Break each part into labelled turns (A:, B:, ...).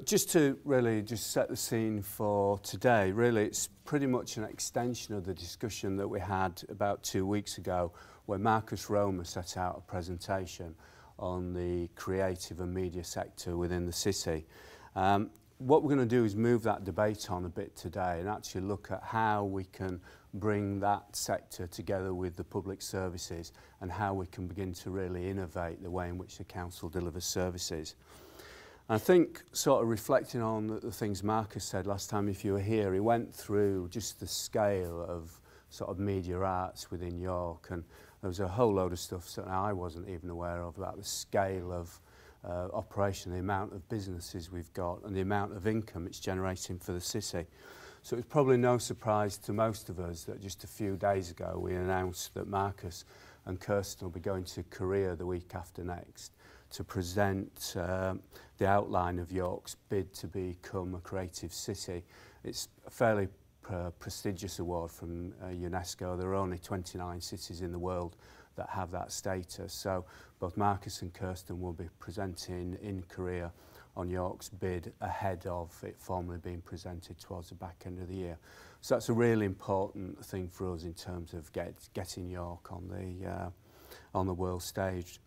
A: just to really just set the scene for today, really it's pretty much an extension of the discussion that we had about 2 weeks ago, where Marcus Roma set out a presentation on the creative and media sector within the city. What we're going to do is move that debate on a bit today and actually look at how we can bring that sector together with the public services and how we can begin to really innovate the way in which the council delivers services. I think, sort of reflecting on the things Marcus said last time if you were here, he went through just the scale of sort of media arts within York, and there was a whole load of stuff that I wasn't even aware of about the scale of operation, the amount of businesses we've got and the amount of income it's generating for the city. So it's probably no surprise to most of us that just a few days ago we announced that Marcus and Kirsten will be going to Korea the week after next to present the outline of York's bid to become a creative city. It's a fairly prestigious award from UNESCO. There are only 29 cities in the world that have that status. So both Marcus and Kirsten will be presenting in Korea on York's bid ahead of it formally being presented towards the back end of the year. So that's a really important thing for us in terms of getting York on the world stage.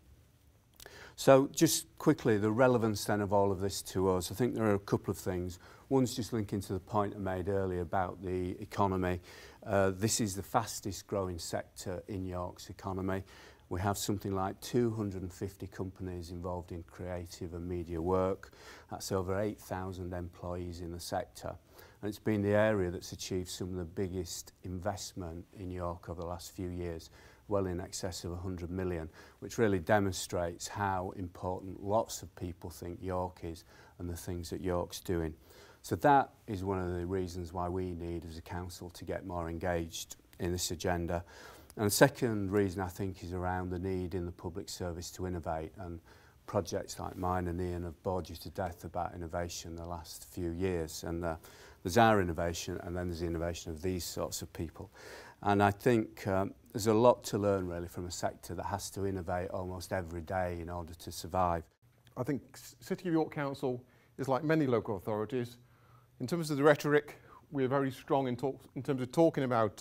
A: So just quickly, the relevance then of all of this to us, I think there are a couple of things. One's just linking to the point I made earlier about the economy. This is the fastest growing sector in York's economy. We have something like 250 companies involved in creative and media work. That's over 8,000 employees in the sector. And it's been the area that's achieved some of the biggest investment in York over the last few years, well in excess of 100 million, which really demonstrates how important lots of people think York is and the things that York's doing. So that is one of the reasons why we need as a council to get more engaged in this agenda. And the second reason I think is around the need in the public service to innovate, and projects like mine and Ian have bored you to death about innovation the last few years. And there's our innovation and then there's the innovation of these sorts of people. And I think there's a lot to learn really from a sector that has to innovate almost every day in order to survive.
B: I think City of York Council is like many local authorities. In terms of the rhetoric, we're very strong in terms of talking about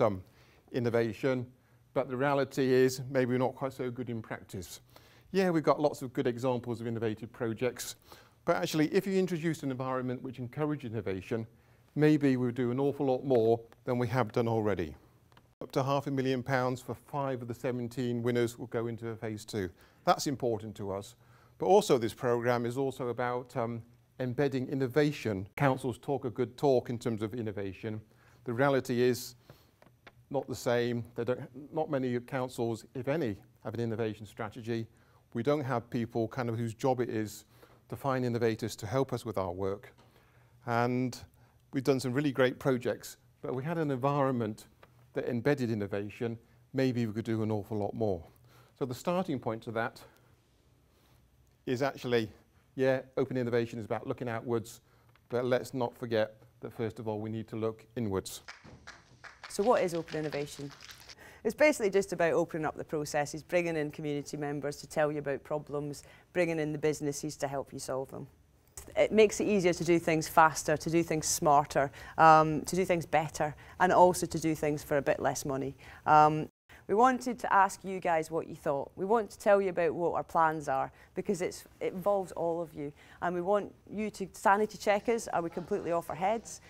B: innovation, but the reality is maybe we're not quite so good in practice. Yeah, we've got lots of good examples of innovative projects, but actually if you introduce an environment which encourages innovation, maybe we'll do an awful lot more than we have done already. Up to £500,000 for 5 of the 17 winners will go into phase 2. That's important to us. But also this programme is also about embedding innovation. Councils talk a good talk in terms of innovation. The reality is not the same. Not many councils, if any, have an innovation strategy. We don't have people kind of whose job it is to find innovators to help us with our work. And we've done some really great projects, but we had an environment that embedded innovation. Maybe we could do an awful lot more. So the starting point to that is actually, yeah, open innovation is about looking outwards, but let's not forget that first of all we need to look inwards.
C: So what is open innovation? It's basically just about opening up the processes, bringing in community members to tell you about problems, bringing in the businesses to help you solve them. It makes it easier to do things faster, to do things smarter, to do things better, and also to do things for a bit less money. We wanted to ask you guys what you thought. We want to tell you about what our plans are, because it involves all of you. And we want you to sanity check us. Are we completely off our heads?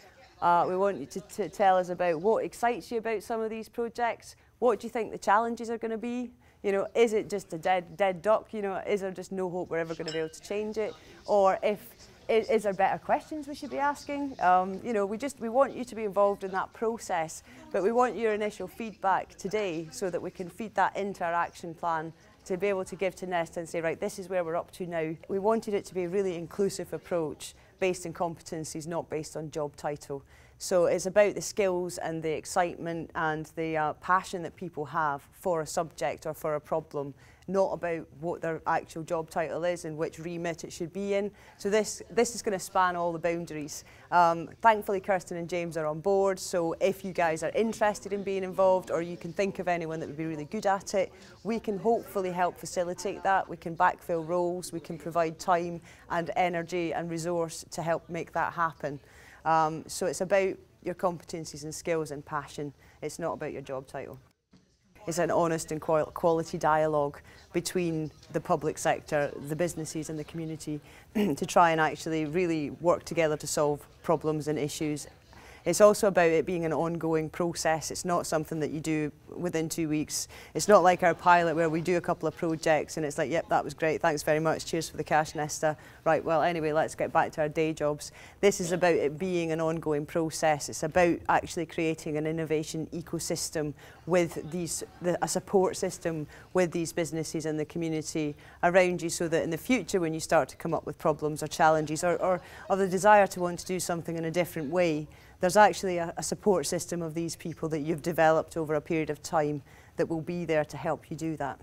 C: We want you to tell us about what excites you about some of these projects. What do you think the challenges are going to be? You know, is it just a dead duck? You know, is there just no hope we're ever going to be able to change it? Or is there better questions we should be asking? You know, we want you to be involved in that process, but we want your initial feedback today so that we can feed that into our action plan to be able to give to Nesta and say, right, this is where we're up to now. We wanted it to be a really inclusive approach based on competencies, not based on job title. So it's about the skills and the excitement and the passion that people have for a subject or for a problem, not about what their actual job title is and which remit it should be in. So this is going to span all the boundaries. Thankfully, Kirsten and James are on board, so if you guys are interested in being involved, or you can think of anyone that would be really good at it, we can hopefully help facilitate that. We can backfill roles, we can provide time and energy and resource to help make that happen. So it's about your competencies and skills and passion. It's not about your job title. It's an honest and quality dialogue between the public sector, the businesses and the community to try and actually really work together to solve problems and issues. It's also about it being an ongoing process. It's not something that you do within 2 weeks. It's not like our pilot where we do a couple of projects and it's like, yep, that was great, thanks very much, cheers for the cash, Nesta. Right, well, anyway, let's get back to our day jobs. This is about it being an ongoing process. It's about actually creating an innovation ecosystem with a support system with these businesses and the community around you, so that in the future when you start to come up with problems or challenges or the desire to want to do something in a different way, there's actually a support system of these people that you've developed over a period of time that will be there to help you do that.